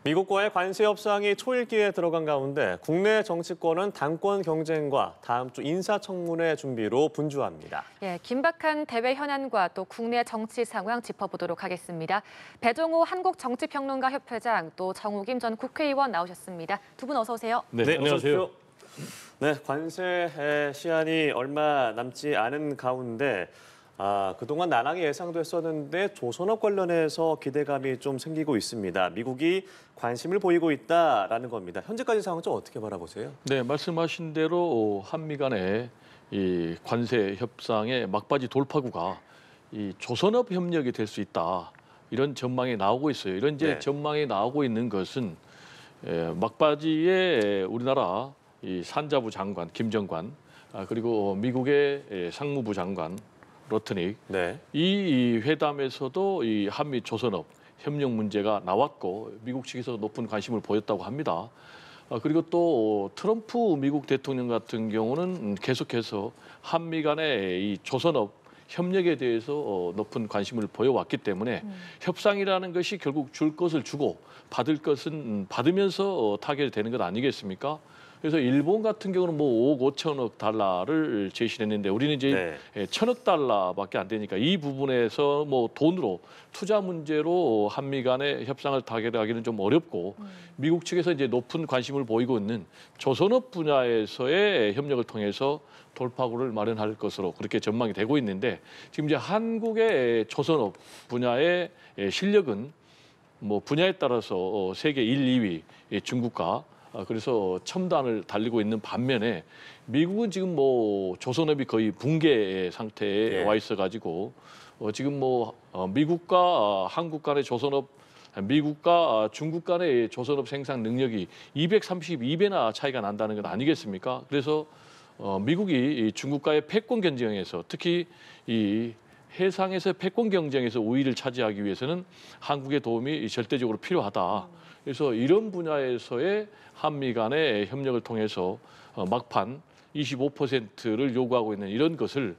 미국과의 관세 협상이 초읽기에 들어간 가운데 국내 정치권은 당권 경쟁과 다음 주 인사청문회 준비로 분주합니다. 예, 긴박한 대외 현안과 또 국내 정치 상황 짚어보도록 하겠습니다. 배종우 한국정치평론가 협회장 또 정우김 전 국회의원 나오셨습니다. 두 분 어서 오세요. 네, 안녕하세요. 네, 관세 시한이 얼마 남지 않은 가운데 그동안 난항이 예상됐었는데 조선업 관련해서 기대감이 좀 생기고 있습니다. 미국이 관심을 보이고 있다라는 겁니다. 현재까지 상황 좀 어떻게 바라보세요? 네, 말씀하신 대로 한미 간의 이 관세 협상의 막바지 돌파구가 이 조선업 협력이 될 수 있다. 이런 전망이 나오고 있어요. 이런 이제 전망이 나오고 있는 것은 막바지에 우리나라 이 산자부 장관 김정관 그리고 미국의 상무부 장관 로트닉 이 회담에서도 이 한미 조선업 협력 문제가 나왔고 미국 측에서 높은 관심을 보였다고 합니다. 그리고 또 트럼프 미국 대통령 같은 경우는 계속해서 한미 간의 이 조선업 협력에 대해서 높은 관심을 보여왔기 때문에 협상이라는 것이 결국 줄 것을 주고 받을 것은 받으면서 타결되는 것 아니겠습니까? 그래서 일본 같은 경우는 뭐 5억 5천억 달러를 제시했는데 우리는 이제 1,000억 달러밖에 안 되니까 이 부분에서 뭐 돈으로 투자 문제로 한미 간의 협상을 타결하기는 좀 어렵고 미국 측에서 이제 높은 관심을 보이고 있는 조선업 분야에서의 협력을 통해서 돌파구를 마련할 것으로 그렇게 전망이 되고 있는데 지금 이제 한국의 조선업 분야의 실력은 뭐 분야에 따라서 세계 1, 2위 중국과 그래서 첨단을 달리고 있는 반면에 미국은 지금 뭐 조선업이 거의 붕괴 상태에 와 있어가지고 지금 뭐 미국과 한국 간의 조선업, 미국과 중국 간의 조선업 생산 능력이 232배나 차이가 난다는 건 아니겠습니까? 그래서 미국이 중국과의 패권 경쟁에서 특히 이 해상에서 패권 경쟁에서 우위를 차지하기 위해서는 한국의 도움이 절대적으로 필요하다. 그래서 이런 분야에서의 한미 간의 협력을 통해서 막판 25%를 요구하고 있는 이런 것을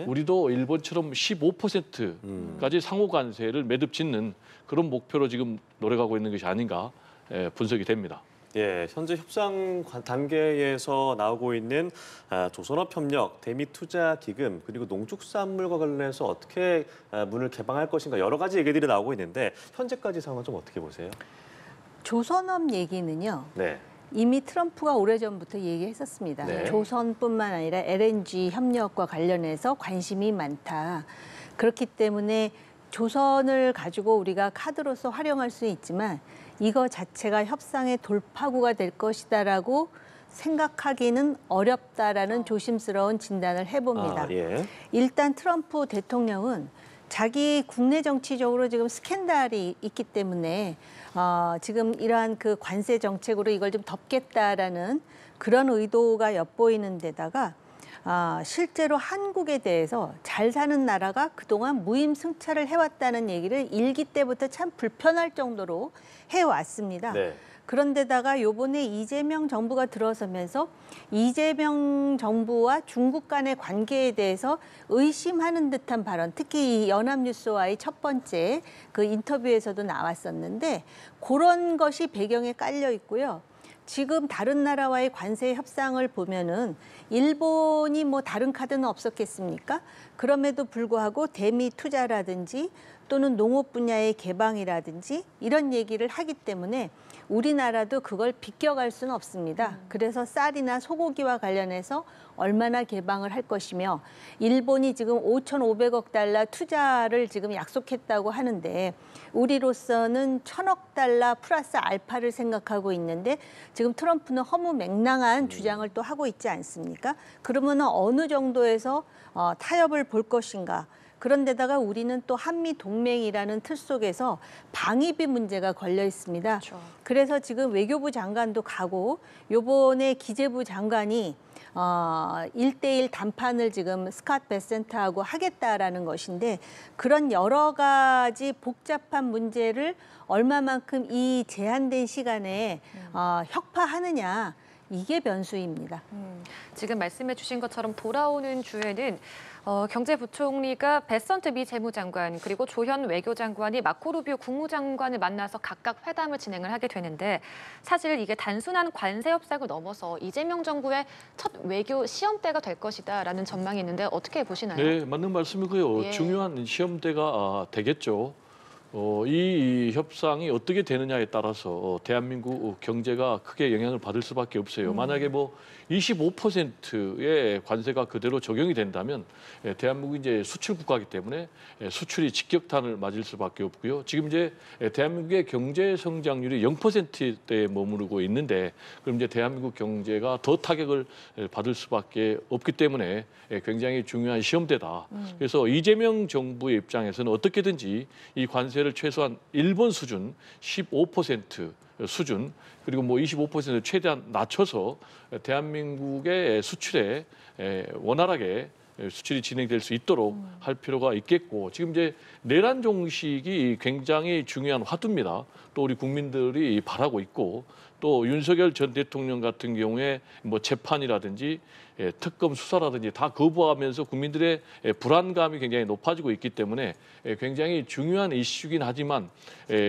우리도 일본처럼 15%까지 상호 관세를 매듭 짓는 그런 목표로 지금 노력하고 있는 것이 아닌가 분석이 됩니다. 예, 현재 협상 단계에서 나오고 있는 조선업 협력, 대미 투자 기금 그리고 농축산물과 관련해서 어떻게 문을 개방할 것인가 여러 가지 얘기들이 나오고 있는데 현재까지 상황은 좀 어떻게 보세요? 조선업 얘기는요. 이미 트럼프가 오래전부터 얘기했었습니다. 조선뿐만 아니라 LNG 협력과 관련해서 관심이 많다. 그렇기 때문에 조선을 가지고 우리가 카드로서 활용할 수 있지만 이거 자체가 협상의 돌파구가 될 것이다라고 생각하기는 어렵다라는 조심스러운 진단을 해봅니다. 일단 트럼프 대통령은 자기 국내 정치적으로 지금 스캔들이 있기 때문에 지금 이러한 그 관세 정책으로 이걸 좀 덮겠다라는 그런 의도가 엿보이는 데다가 실제로 한국에 대해서 잘 사는 나라가 그동안 무임승차를 해왔다는 얘기를 일기 때부터 참 불편할 정도로 해왔습니다. 그런데다가 요번에 이재명 정부가 들어서면서 이재명 정부와 중국 간의 관계에 대해서 의심하는 듯한 발언, 특히 이 연합뉴스와의 첫 번째 그 인터뷰에서도 나왔었는데 그런 것이 배경에 깔려 있고요. 지금 다른 나라와의 관세 협상을 보면은 일본이 뭐 다른 카드는 없었겠습니까? 그럼에도 불구하고 대미 투자라든지 또는 농업 분야의 개방이라든지 이런 얘기를 하기 때문에 우리나라도 그걸 비껴갈 수는 없습니다. 그래서 쌀이나 소고기와 관련해서 얼마나 개방을 할 것이며 일본이 지금 5,500억 달러 투자를 지금 약속했다고 하는데 우리로서는 1,000억 달러 플러스 알파를 생각하고 있는데 지금 트럼프는 허무맹랑한 주장을 또 하고 있지 않습니까? 그러면 어느 정도에서 타협을 볼 것인가? 그런데다가 우리는 또 한미 동맹이라는 틀 속에서 방위비 문제가 걸려 있습니다. 그래서 지금 외교부 장관도 가고 요번에 기재부 장관이 1대1 談판을 지금 스캇 베센트하고 하겠다라는 것인데 그런 여러 가지 복잡한 문제를 얼마만큼 이 제한된 시간에 혁파하느냐 이게 변수입니다. 지금 말씀해 주신 것처럼 돌아오는 주에는 경제부총리가 베선트 미 재무장관 그리고 조현 외교장관이 마코 루비오 국무장관을 만나서 각각 회담을 진행을 하게 되는데 사실 이게 단순한 관세 협상을 넘어서 이재명 정부의 첫 외교 시험대가 될 것이다라는 전망이 있는데 어떻게 보시나요? 네, 맞는 말씀이고요. 예. 중요한 시험대가 되겠죠. 이 협상이 어떻게 되느냐에 따라서 대한민국 경제가 크게 영향을 받을 수밖에 없어요. 만약에 뭐 25%의 관세가 그대로 적용이 된다면 대한민국이 이제 수출 국가이기 때문에 수출이 직격탄을 맞을 수밖에 없고요. 지금 이제 대한민국의 경제 성장률이 0%대에 머무르고 있는데 그럼 이제 대한민국 경제가 더 타격을 받을 수밖에 없기 때문에 굉장히 중요한 시험대다. 그래서 이재명 정부의 입장에서는 어떻게든지 이 관세를 최소한 일본 수준 15% 수준 그리고 뭐 25% 최대한 낮춰서 대한민국의 수출에 원활하게 수출이 진행될 수 있도록 할 필요가 있겠고 지금 이제 내란 종식이 굉장히 중요한 화두입니다. 또 우리 국민들이 바라고 있고 또 윤석열 전 대통령 같은 경우에 뭐 재판이라든지 특검 수사라든지 다 거부하면서 국민들의 불안감이 굉장히 높아지고 있기 때문에 굉장히 중요한 이슈긴 하지만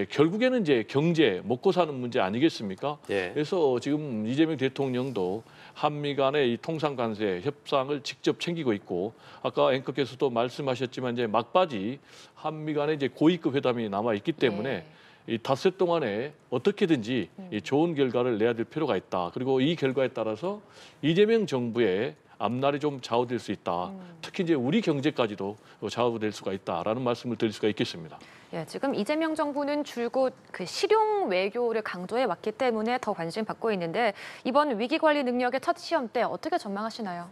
결국에는 이제 경제, 먹고 사는 문제 아니겠습니까? 예. 그래서 지금 이재명 대통령도 한미 간의 이 통상 관세 협상을 직접 챙기고 있고 아까 앵커께서도 말씀하셨지만 이제 막바지 한미 간의 이제 고위급 회담이 남아 있기 때문에 이 닷새 동안에 어떻게든지 이 좋은 결과를 내야 될 필요가 있다. 그리고 이 결과에 따라서 이재명 정부의 앞날이 좀 좌우될 수 있다. 특히 이제 우리 경제까지도 좌우될 수가 있다라는 말씀을 드릴 수가 있겠습니다. 예, 지금 이재명 정부는 줄곧 그 실용 외교를 강조해 왔기 때문에 더 관심 받고 있는데 이번 위기 관리 능력의 첫 시험 때 어떻게 전망하시나요?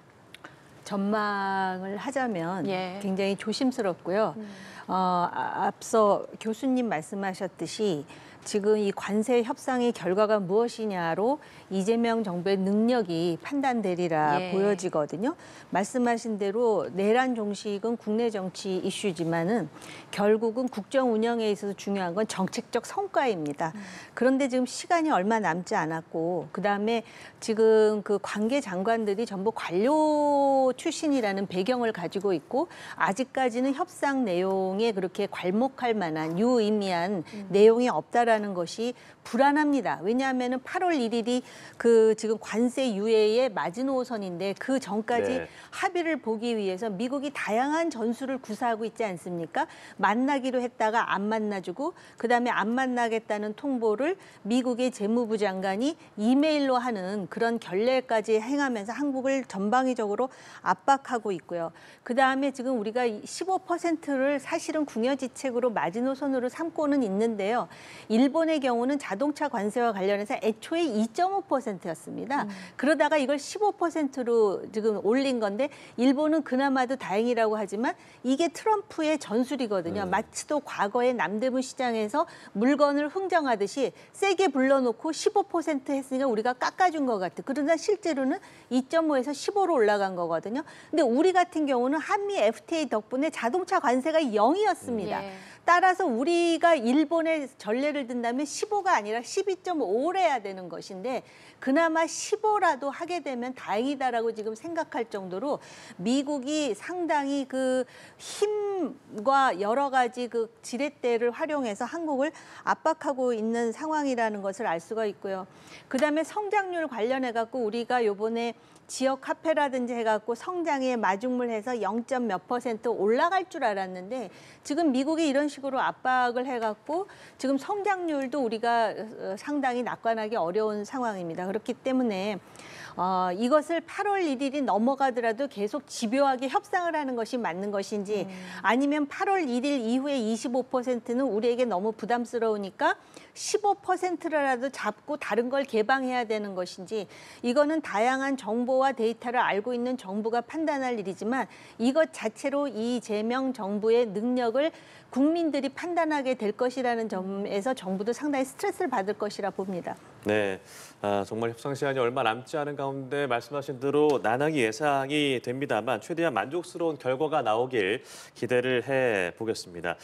전망을 하자면 예. 굉장히 조심스럽고요. 앞서 교수님 말씀하셨듯이 지금 이 관세 협상의 결과가 무엇이냐로 이재명 정부의 능력이 판단되리라 예. 보여지거든요. 말씀하신 대로 내란 종식은 국내 정치 이슈지만은 결국은 국정 운영에 있어서 중요한 건 정책적 성과입니다. 그런데 지금 시간이 얼마 남지 않았고 그다음에 지금 그 관계 장관들이 전부 관료 출신이라는 배경을 가지고 있고 아직까지는 협상 내용에 그렇게 괄목할 만한 유의미한 내용이 없다라는 것이 불안합니다. 왜냐하면은 8월 1일이 그 지금 관세 유예의 마지노선인데 그 전까지 합의를 보기 위해서 미국이 다양한 전술을 구사하고 있지 않습니까? 만나기로 했다가 안 만나주고 그다음에 안 만나겠다는 통보를 미국의 재무부 장관이 이메일로 하는 그런 결례까지 행하면서 한국을 전방위적으로 압박하고 있고요. 그다음에 지금 우리가 15%를 사실은 궁여지책으로 마지노선으로 삼고는 있는데요. 일본의 경우는 자동차 관세와 관련해서 애초에 2.5%였습니다. 그러다가 이걸 15%로 지금 올린 건데 일본은 그나마도 다행이라고 하지만 이게 트럼프의 전술이거든요. 마치 또 과거에 남대문 시장에서 물건을 흥정하듯이 세게 불러놓고 15% 했으니까 우리가 깎아준 것 같아. 그러나 실제로는 2.5에서 15로 올라간 거거든요. 근데 우리 같은 경우는 한미 FTA 덕분에 자동차 관세가 0이었습니다. 예. 따라서 우리가 일본의 전례를 든다면 15가 아니라 12.5를 해야 되는 것인데 그나마 15라도 하게 되면 다행이다라고 지금 생각할 정도로 미국이 상당히 그 힘과 여러 가지 그 지렛대를 활용해서 한국을 압박하고 있는 상황이라는 것을 알 수가 있고요. 그다음에 성장률 관련해 갖고 우리가 요번에 지역 화폐라든지 해갖고 성장에 마중물 해서 0.몇% 올라갈 줄 알았는데 지금 미국이 이런 식으로 압박을 해갖고 지금 성장률도 우리가 상당히 낙관하기 어려운 상황입니다. 그렇기 때문에 이것을 8월 1일이 넘어가더라도 계속 집요하게 협상을 하는 것이 맞는 것인지 아니면 8월 1일 이후에 25%는 우리에게 너무 부담스러우니까 15%라도 잡고 다른 걸 개방해야 되는 것인지 이거는 다양한 정보와 데이터를 알고 있는 정부가 판단할 일이지만 이것 자체로 이재명 정부의 능력을 국민들이 판단하게 될 것이라는 점에서 정부도 상당히 스트레스를 받을 것이라 봅니다. 네, 정말 협상 시간이 얼마 남지 않은 가운데 말씀하신 대로 난항이 예상이 됩니다만 최대한 만족스러운 결과가 나오길 기대를 해보겠습니다.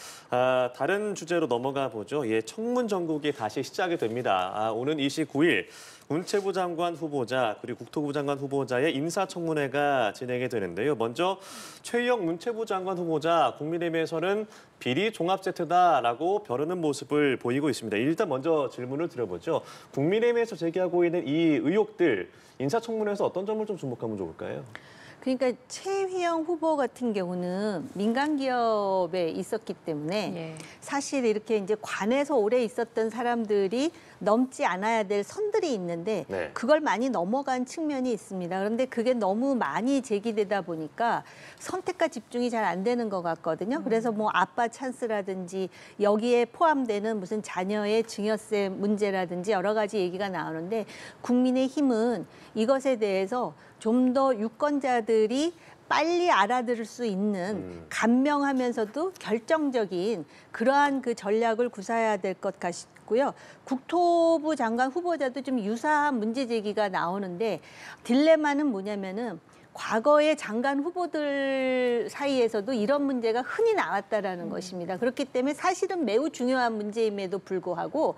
다른 주제로 넘어가 보죠. 청문 전국이 전국이 다시 시작이 됩니다. 오는 29일 문체부 장관 후보자 그리고 국토부 장관 후보자의 인사청문회가 진행이 되는데요. 먼저 최희영 문체부 장관 후보자 국민의힘에서는 비리 종합 세트다라고 벼르는 모습을 보이고 있습니다. 일단 먼저 질문을 드려보죠. 국민의힘에서 제기하고 있는 이 의혹들 인사청문회에서 어떤 점을 좀 주목하면 좋을까요? 그러니까 최희영 후보 같은 경우는 민간 기업에 있었기 때문에 예. 사실 이렇게 이제 관에서 오래 있었던 사람들이 넘지 않아야 될 선들이 있는데 네. 그걸 많이 넘어간 측면이 있습니다. 그런데 그게 너무 많이 제기되다 보니까 선택과 집중이 잘 안 되는 것 같거든요. 그래서 뭐 아빠 찬스라든지 여기에 포함되는 무슨 자녀의 증여세 문제라든지 여러 가지 얘기가 나오는데 국민의힘은 이것에 대해서 좀 더 유권자들이 빨리 알아들을 수 있는 간명하면서도 결정적인 그러한 그 전략을 구사해야 될 것 같고요. 국토부 장관 후보자도 좀 유사한 문제 제기가 나오는데 딜레마는 뭐냐면은 과거의 장관 후보들 사이에서도 이런 문제가 흔히 나왔다라는 것입니다. 그렇기 때문에 사실은 매우 중요한 문제임에도 불구하고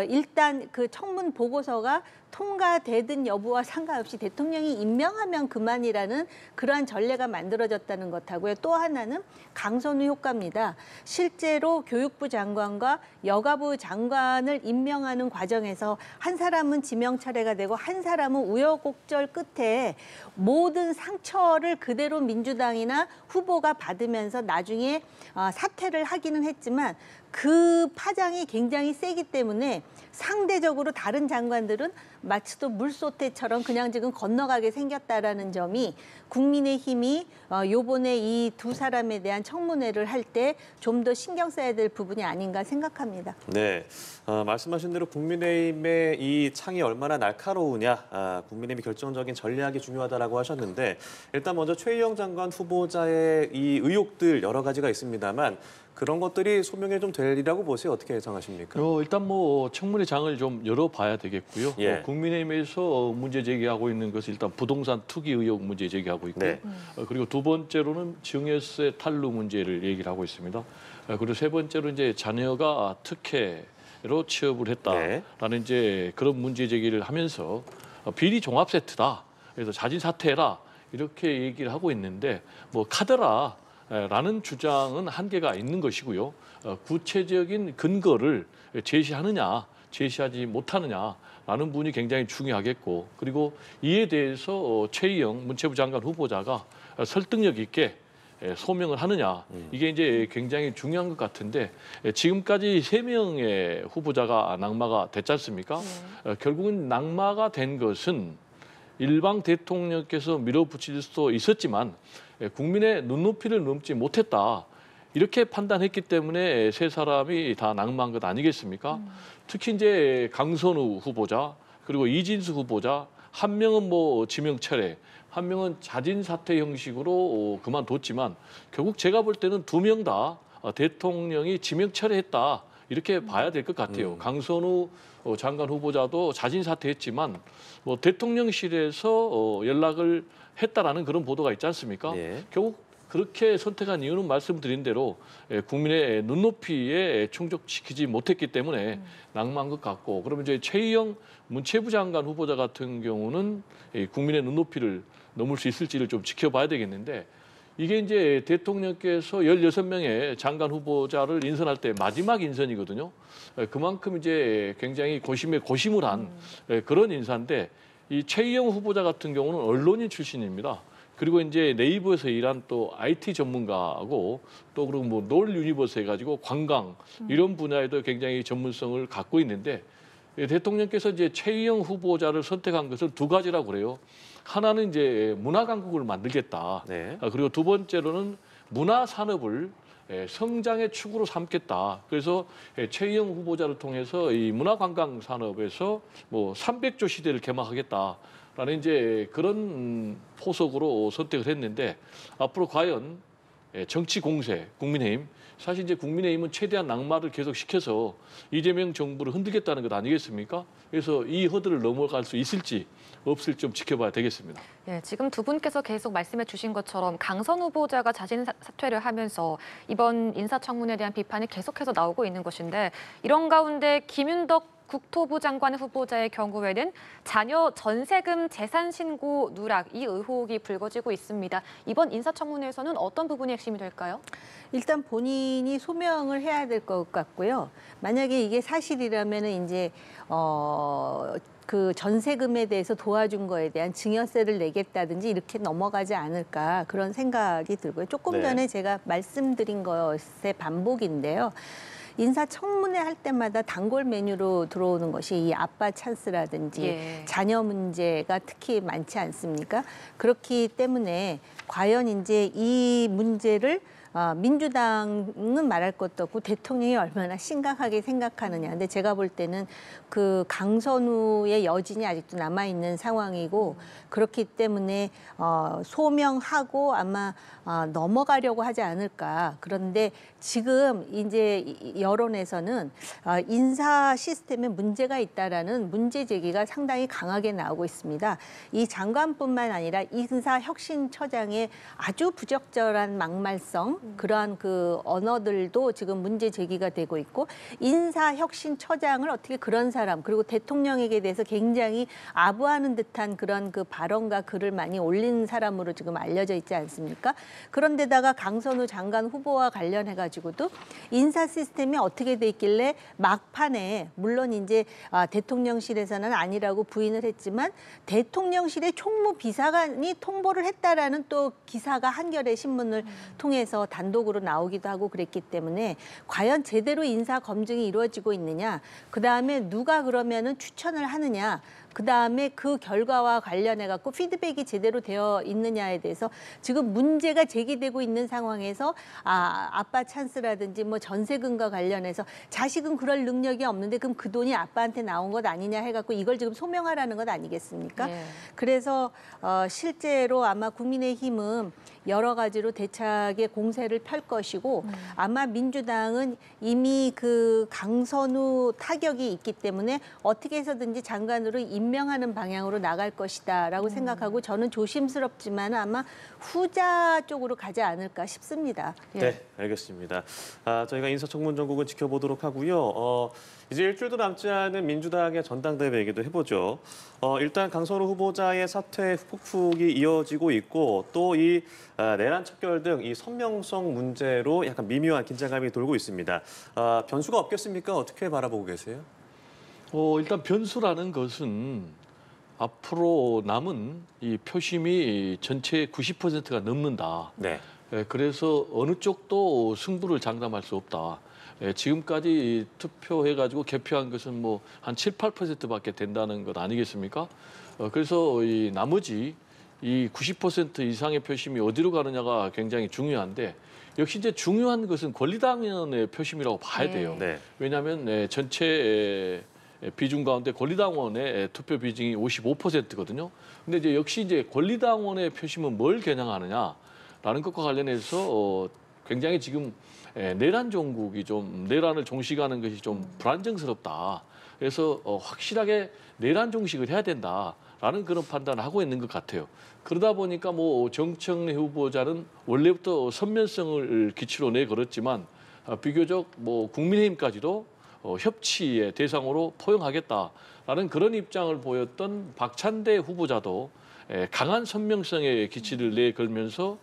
일단 그 청문 보고서가 통과되든 여부와 상관없이 대통령이 임명하면 그만이라는 그러한 전례가 만들어졌다는 것하고요. 또 하나는 강선우 효과입니다. 실제로 교육부 장관과 여가부 장관을 임명하는 과정에서 한 사람은 지명 철회가 되고 한 사람은 우여곡절 끝에 모든 상처를 그대로 민주당이나 후보가 받으면서 나중에 사퇴를 하기는 했지만 그 파장이 굉장히 세기 때문에 상대적으로 다른 장관들은 마치도 물소태처럼 그냥 지금 건너가게 생겼다라는 점이 국민의힘이 요번에 이 두 사람에 대한 청문회를 할 때 좀 더 신경 써야 될 부분이 아닌가 생각합니다. 네, 말씀하신 대로 국민의힘의 이 창이 얼마나 날카로우냐, 국민의힘이 결정적인 전략이 중요하다라고 하셨는데 일단 먼저 최희영 장관 후보자의 이 의혹들 여러 가지가 있습니다만 그런 것들이 소명이 좀 되리라고 보세요. 어떻게 예상하십니까? 일단 뭐 청문회 장을 좀 열어봐야 되겠고요. 예. 국민의힘에서 문제 제기하고 있는 것은 일단 부동산 투기 의혹 문제 제기하고 있고, 네. 그리고 두 번째로는 증여세 탈루 문제를 얘기를 하고 있습니다. 그리고 세 번째로 이제 자녀가 특혜로 취업을 했다라는 네. 이제 그런 문제 제기를 하면서 비리 종합 세트다. 그래서 자진 사퇴해라 이렇게 얘기를 하고 있는데 뭐 카더라. 라는 주장은 한계가 있는 것이고요. 구체적인 근거를 제시하느냐, 제시하지 못하느냐라는 부분이 굉장히 중요하겠고, 그리고 이에 대해서 최희영 문체부 장관 후보자가 설득력 있게 소명을 하느냐, 이게 이제 굉장히 중요한 것 같은데 지금까지 3명의 후보자가 낙마가 됐지 않습니까? 결국은 낙마가 된 것은 일방 대통령께서 밀어붙일 수도 있었지만 국민의 눈높이를 넘지 못했다. 이렇게 판단했기 때문에 세 사람이 다 낙마한 것 아니겠습니까? 특히 이제 강선우 후보자 그리고 이진수 후보자 한 명은 뭐 지명 철회, 한 명은 자진 사퇴 형식으로 그만뒀지만 결국 제가 볼 때는 2명 다 대통령이 지명 철회했다. 이렇게 봐야 될 것 같아요. 강선우 장관 후보자도 자진 사퇴했지만 뭐 대통령실에서 연락을 했다라는 그런 보도가 있지 않습니까? 예. 결국 그렇게 선택한 이유는 말씀드린 대로 국민의 눈높이에 충족시키지 못했기 때문에 낙마한 것 같고, 그러면 이제 최희영 문체부 장관 후보자 같은 경우는 국민의 눈높이를 넘을 수 있을지를 좀 지켜봐야 되겠는데, 이게 이제 대통령께서 16명의 장관 후보자를 인선할 때 마지막 인선이거든요. 그만큼 이제 굉장히 고심에 고심을 한 그런 인사인데, 이 최희영 후보자 같은 경우는 언론인 출신입니다. 그리고 이제 네이버에서 일한 또 IT 전문가하고 또 그리고 뭐 놀 유니버스 해가지고 관광 이런 분야에도 굉장히 전문성을 갖고 있는데, 대통령께서 이제 최희영 후보자를 선택한 것을 2가지라고 그래요. 하나는 이제 문화 강국을 만들겠다. 네. 그리고 두 번째로는 문화 산업을 성장의 축으로 삼겠다. 그래서 최희영 후보자를 통해서 이 문화관광 산업에서 뭐 300조 시대를 개막하겠다라는 이제 그런 포석으로 선택을 했는데, 앞으로 과연 정치 공세, 국민의힘 사실 이제 국민의힘은 최대한 낙마를 계속 시켜서 이재명 정부를 흔들겠다는 것 아니겠습니까? 그래서 이 허들을 넘어갈 수 있을지 없을지 좀 지켜봐야 되겠습니다. 예, 지금 두 분께서 계속 말씀해 주신 것처럼 강선 후보자가 자진 사퇴를 하면서 이번 인사청문회에 대한 비판이 계속해서 나오고 있는 것인데 이런 가운데 김윤덕 국토부 장관 후보자의 경우에는 자녀 전세금 재산 신고 누락 이 의혹이 불거지고 있습니다. 이번 인사청문회에서는 어떤 부분이 핵심이 될까요? 일단 본인이 소명을 해야 될 것 같고요. 만약에 이게 사실이라면 이제 그 전세금에 대해서 도와준 거에 대한 증여세를 내겠다든지 이렇게 넘어가지 않을까 그런 생각이 들고요. 조금 전에 제가 말씀드린 것의 반복인데요. 인사청문회 할 때마다 단골 메뉴로 들어오는 것이 이 아빠 찬스라든지 자녀 문제가 특히 많지 않습니까? 그렇기 때문에 과연 이제 이 문제를 민주당은 말할 것도 없고 대통령이 얼마나 심각하게 생각하느냐. 근데 제가 볼 때는 그 강선우의 여진이 아직도 남아있는 상황이고 그렇기 때문에 소명하고 아마 넘어가려고 하지 않을까. 그런데 지금 이제 여론에서는 인사 시스템에 문제가 있다라는 문제 제기가 상당히 강하게 나오고 있습니다. 이 장관뿐만 아니라 인사혁신처장의 아주 부적절한 막말성 그러한 그 언어들도 지금 문제 제기가 되고 있고 인사혁신처장을 어떻게 그런 사람 그리고 대통령에게 대해서 굉장히 아부하는 듯한 그런 그 발언과 글을 많이 올린 사람으로 지금 알려져 있지 않습니까? 그런데다가 강선우 장관 후보와 관련해 가지고도 인사 시스템이 어떻게 돼 있길래 막판에 물론 이제 대통령실에서는 아니라고 부인을 했지만 대통령실의 총무비서관이 통보를 했다라는 또 기사가 한겨레 신문을 통해서 단독으로 나오기도 하고 그랬기 때문에 과연 제대로 인사 검증이 이루어지고 있느냐, 그 다음에 누가 그러면은 추천을 하느냐, 그 다음에 그 결과와 관련해 갖고 피드백이 제대로 되어 있느냐에 대해서 지금 문제가 제기되고 있는 상황에서 아빠 찬스라든지 뭐 전세금과 관련해서 자식은 그럴 능력이 없는데 그럼 그 돈이 아빠한테 나온 것 아니냐 해갖고 이걸 지금 소명하라는 것 아니겠습니까? 네. 그래서 실제로 아마 국민의힘은 여러 가지로 대책의 공세를 펼 것이고 아마 민주당은 이미 그 강선우 타격이 있기 때문에 어떻게 해서든지 장관으로 임명하는 방향으로 나갈 것이다라고 생각하고 저는 조심스럽지만 아마 후자 쪽으로 가지 않을까 싶습니다. 네, 알겠습니다. 저희가 인사청문 전국은 지켜보도록 하고요. 이제 일주일도 남지 않은 민주당의 전당대회 얘기도 해보죠. 일단 강선우 후보자의 사퇴 폭풍이 이어지고 있고 또 이 내란 척결 등 이 선명성 문제로 약간 미묘한 긴장감이 돌고 있습니다. 변수가 없겠습니까? 어떻게 바라보고 계세요? 일단 변수라는 것은 앞으로 남은 이 표심이 전체의 90%가 넘는다. 네. 그래서 어느 쪽도 승부를 장담할 수 없다. 지금까지 투표해가지고 개표한 것은 뭐 한 7, 8%밖에 된다는 것 아니겠습니까? 그래서 이 나머지 이 90% 이상의 표심이 어디로 가느냐가 굉장히 중요한데 역시 이제 중요한 것은 권리당원의 표심이라고 봐야 돼요. 네. 왜냐하면 전체 비중 가운데 권리당원의 투표 비중이 55%거든요. 근데 이제 역시 이제 권리당원의 표심은 뭘 겨냥하느냐라는 것과 관련해서 굉장히 지금 내란 정국이 좀 내란을 종식하는 것이 좀 불안정스럽다. 그래서 확실하게 내란 종식을 해야 된다라는 그런 판단을 하고 있는 것 같아요. 그러다 보니까 뭐 정청래 후보자는 원래부터 선면성을 기치로 내걸었지만 비교적 뭐 국민의힘까지도 협치의 대상으로 포용하겠다라는 그런 입장을 보였던 박찬대 후보자도 강한 선명성의 기치를 내걸면서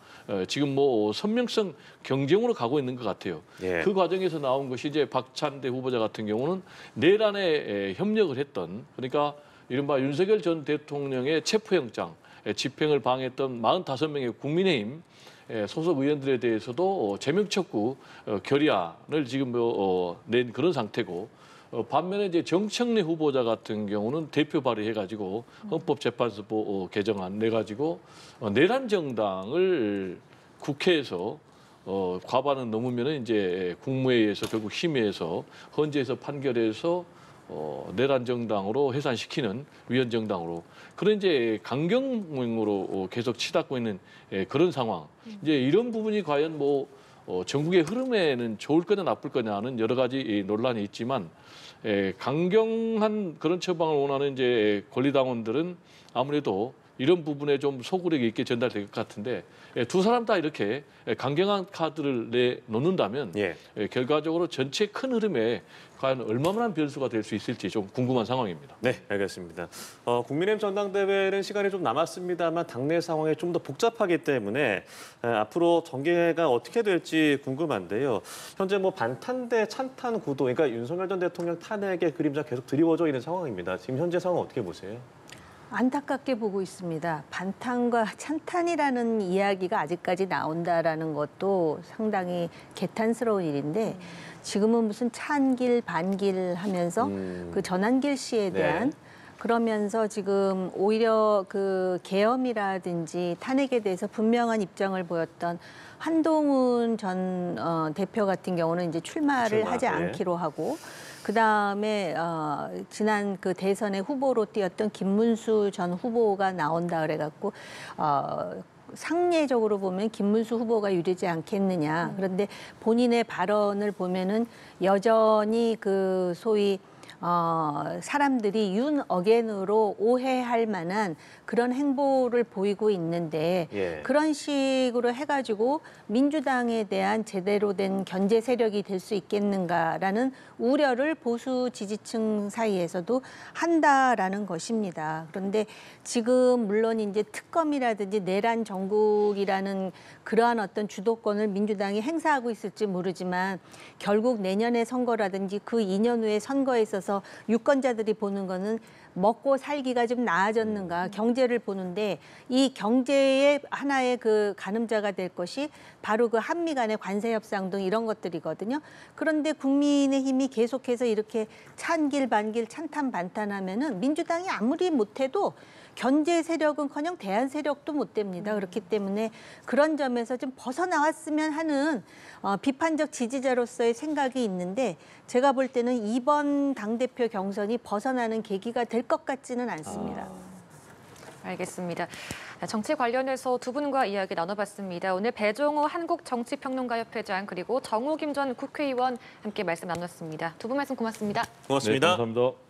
지금 뭐 선명성 경쟁으로 가고 있는 것 같아요. 예. 그 과정에서 나온 것이 이제 박찬대 후보자 같은 경우는 내란에 협력을 했던 그러니까 이른바 윤석열 전 대통령의 체포영장 집행을 방해했던 45명의 국민의힘 소속 의원들에 대해서도 제명 척구 결의안을 지금 낸 그런 상태고 반면에 이제 정청래 후보자 같은 경우는 대표 발의해가지고 헌법재판소법 개정안 내가지고 내란 정당을 국회에서 과반은 넘으면은 이제 국무회의에서 결국 심의해서 헌재에서 판결해서 내란 정당으로 해산시키는 위헌 정당으로 그런 이제 강경으로 계속 치닫고 있는 그런 상황. 이제 이런 부분이 과연 뭐 전국의 흐름에는 좋을 거냐 나쁠 거냐는 여러 가지 논란이 있지만 강경한 그런 처방을 원하는 이제 권리당원들은 아무래도 이런 부분에 좀 소구력 있게 전달될 것 같은데 두 사람 다 이렇게 강경한 카드를 내놓는다면 결과적으로 전체 큰 흐름에 과연 얼마만한 변수가 될 수 있을지 좀 궁금한 상황입니다. 네, 알겠습니다. 국민의힘 전당대회는 시간이 좀 남았습니다만 당내 상황이 좀 더 복잡하기 때문에 앞으로 전개가 어떻게 될지 궁금한데요. 현재 뭐 반탄 대 찬탄 구도, 그러니까 윤석열 전 대통령 탄핵의 그림자 계속 드리워져 있는 상황입니다. 지금 현재 상황 어떻게 보세요? 안타깝게 보고 있습니다. 반탄과 찬탄이라는 이야기가 아직까지 나온다라는 것도 상당히 개탄스러운 일인데 지금은 무슨 찬길 반길 하면서 그 전한길 씨에 대한 그러면서 지금 오히려 그 계엄이라든지 탄핵에 대해서 분명한 입장을 보였던 한동훈 전 대표 같은 경우는 이제 출마를 하지 않기로 하고 그다음에 지난 그 대선의 후보로 뛰었던 김문수 전 후보가 나온다 그래갖고 상례적으로 보면 김문수 후보가 유리지 않겠느냐. 그런데 본인의 발언을 보면은 여전히 그 소위 사람들이 윤 어게인으로 오해할 만한 그런 행보를 보이고 있는데 그런 식으로 해가지고 민주당에 대한 제대로 된 견제 세력이 될 수 있겠는가라는 우려를 보수 지지층 사이에서도 한다라는 것입니다. 그런데 지금 물론 이제 특검이라든지 내란 정국이라는 그러한 어떤 주도권을 민주당이 행사하고 있을지 모르지만 결국 내년의 선거라든지 그 2년 후의 선거에 있어서 유권자들이 보는 거는 먹고 살기가 좀 나아졌는가 경제를 보는데 이 경제의 하나의 그 가늠자가 될 것이 바로 그 한미 간의 관세 협상 등 이런 것들이거든요. 그런데 국민의힘이 계속해서 이렇게 찬길 반길 찬탄 반탄하면은 민주당이 아무리 못해도 견제 세력은커녕 대안 세력도 못 됩니다. 그렇기 때문에 그런 점에서 좀 벗어나왔으면 하는 비판적 지지자로서의 생각이 있는데 제가 볼 때는 이번 당대표 경선이 벗어나는 계기가 될 것 같지는 않습니다. 알겠습니다. 정치 관련해서 두 분과 이야기 나눠봤습니다. 오늘 배종호 한국정치평론가협회장 그리고 정우김 전 국회의원 함께 말씀 나눴습니다. 두 분 말씀 고맙습니다. 고맙습니다. 네, 감사합니다.